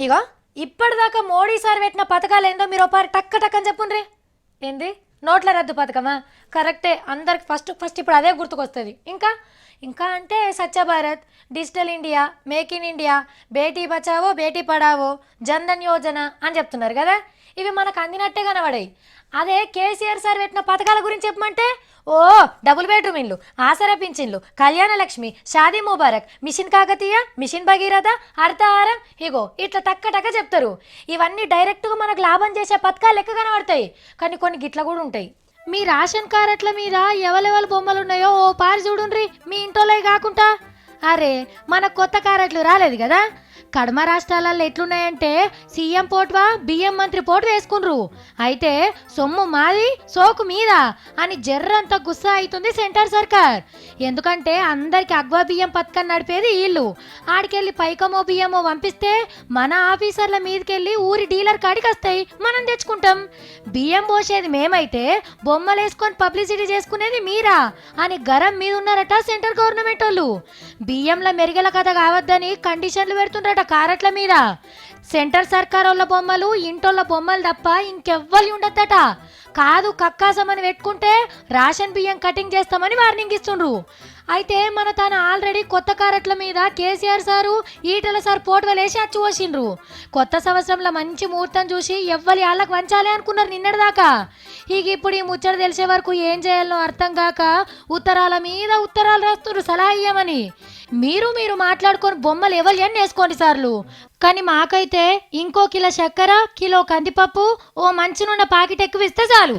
ఇగో ఇప్పటిదాకా మోడీ సార్ పెట్టిన పథకాలు ఏందో మీరు ఒకసారి టక్క టక్ అని చెప్పుండ్రి. ఏంది నోట్ల రద్దు పథకమా? కరెక్టే, అందరికి ఫస్ట్ ఫస్ట్ ఇప్పుడు అదే గుర్తుకొస్తుంది. ఇంకా ఇంకా అంటే Swachh Bharat, digital India, make in India, Beti Bachao Beti Padhao, Jan Dhan Yojana అని చెప్తున్నారు కదా. ఇవి మనకు అందినట్టే కనబడాయి. అదే కేసీఆర్ సార్ పెట్టిన పథకాల గురించి చెప్పమంటే ఓ డబుల్ బెడ్రూమ్ ఇల్లు, ఆసరా పింఛన్లు, కళ్యాణ లక్ష్మి, షాదీ ముబారక్, మిషన్ కాకతీయ, మిషన్ భగీరథ, హరితహారం, ఇగో ఇట్లా టక్క టక్క చెప్తారు. ఇవన్నీ డైరెక్ట్గా మనకు లాభం చేసే పథకాలు లెక్క కనబడతాయి. కానీ కొన్ని గిట్ల కూడా ఉంటాయి. మీ రేషన్ కార్డుల మీద ఎవరెవరు బొమ్మలు ఉన్నాయో ఓ పారి చూడుండ్రి, మీ ఇంటోలే కాకుండా. అరే మన కొత్త కార్డులు రాలేదు కదా. కడమ రాష్ట్రాలలో ఎట్లున్నాయంటే సీఎం పోట్వా బియ్యం మంత్రి పోటు వేసుకుండ్రు. అయితే సొమ్ము మాది సోకు మీద అని జర్రంత గుస్సా అవుతుంది సెంటర్ సర్కార్. ఎందుకంటే అందరికి అగ్వా బియ్యం పథకం నడిపేది వీళ్ళు. ఆడికెళ్ళి పైకమో బియ్యమో పంపిస్తే మన ఆఫీసర్ల మీదకెళ్ళి ఊరి డీలర్ కాడికి వస్తాయి, మనం తెచ్చుకుంటాం. బియ్యం పోసేది మేమైతే బొమ్మలు వేసుకొని పబ్లిసిటీ చేసుకునేది మీరా అని గరం మీద ఉన్నారట సెంటర్ గవర్నమెంట్ వాళ్ళు. బియ్యంలో మెరుగల కథ కావద్దని కండిషన్లు పెడుతుండ్రట కారట్ల మీద. సెంటర్ సర్కార్ వాళ్ళ బొమ్మలు ఇంటోళ్ళ బొమ్మలు తప్ప ఇంకెవ్వరు ఉండద్దట. కాదు కక్కాసమని పెట్టుకుంటే రేషన్ బియ్యం కటింగ్ చేస్తామని వార్నింగ్ ఇస్తుండ్రు. అయితే మన తన ఆల్రెడీ కొత్త కారట్ల మీద కేసీఆర్ సారు ఈటల సార్ పోటువలేసి అచ్చు పోసిండ్రు. కొత్త సంవత్సరంలో మంచి ముహూర్తం చూసి ఎవ్వరి ఆళ్ళకు వంచాలి అనుకున్నారు నిన్నటిదాకా. ఇక ఇప్పుడు ఈ ముచ్చట తెలిసే వరకు ఏం చేయాలో అర్థం కాక ఉత్తరాల మీద ఉత్తరాలు రాస్తున్నారు సలహా ఇయ్యమని. మీరు మాట్లాడుకొని బొమ్మలు ఎవరు ఎన్ని వేసుకోండి సార్లు. కానీ మాకైతే ఇంకో కిలో చక్కెర, కిలో కందిపప్పు, ఓ మంచినున్న ప్యాకెట్ ఎక్కువ ఇస్తే చాలు.